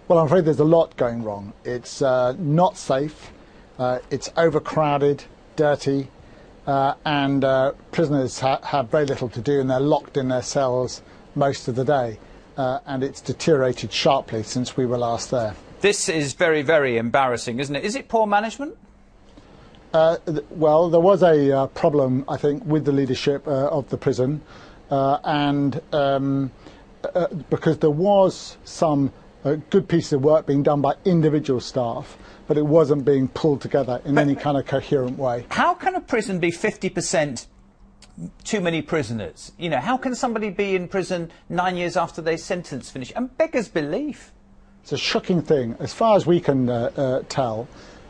Well, I'm afraid there's a lot going wrong. It's not safe, it's overcrowded, dirty, and prisoners have very little to do, and they're locked in their cells most of the day. And it's deteriorated sharply since we were last there. This is very, very embarrassing, isn't it? Is it poor management? Well, there was a problem, I think, with the leadership of the prison, because there was some good piece of work being done by individual staff, but it wasn't being pulled together in any kind of coherent way. How can a prison be 50% too many prisoners? You know, how can somebody be in prison 9 years after their sentence finished? And beggars belief. It's a shocking thing. As far as we can tell,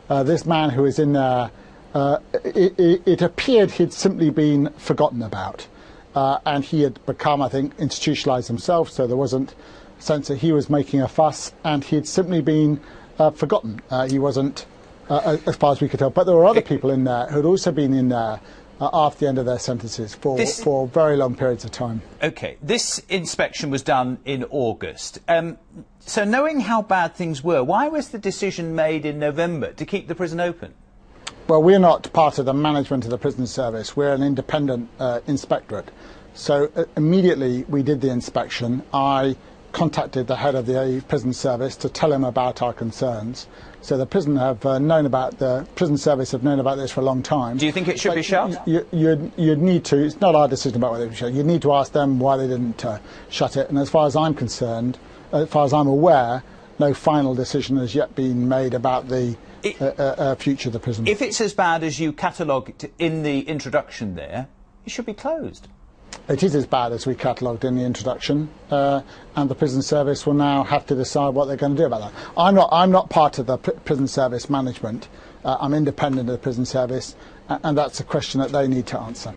this man who is in there, it appeared he'd simply been forgotten about. And he had become, I think, institutionalised himself, so there wasn't a sense that he was making a fuss, and he had simply been forgotten. He wasn't, as far as we could tell. But there were other people in there who had also been in there after the end of their sentences for very long periods of time. OK, this inspection was done in August. So knowing how bad things were, why was the decision made in November to keep the prison open? Well, we're not part of the management of the prison service. We're an independent inspectorate. So immediately we did the inspection. I contacted the head of the prison service to tell him about our concerns. So the prison service have known about this for a long time. Do you think it should be shut? You'd need to. It's not our decision about whether it should be shut. You'd need to ask them why they didn't shut it. And as far as I'm concerned, as far as I'm aware, no final decision has yet been made about the future of the prison. If it's as bad as you catalogued in the introduction there, it should be closed. It is as bad as we catalogued in the introduction, and the prison service will now have to decide what they're going to do about that. I'm not part of the prison service management. I'm independent of the prison service, and that's a question that they need to answer.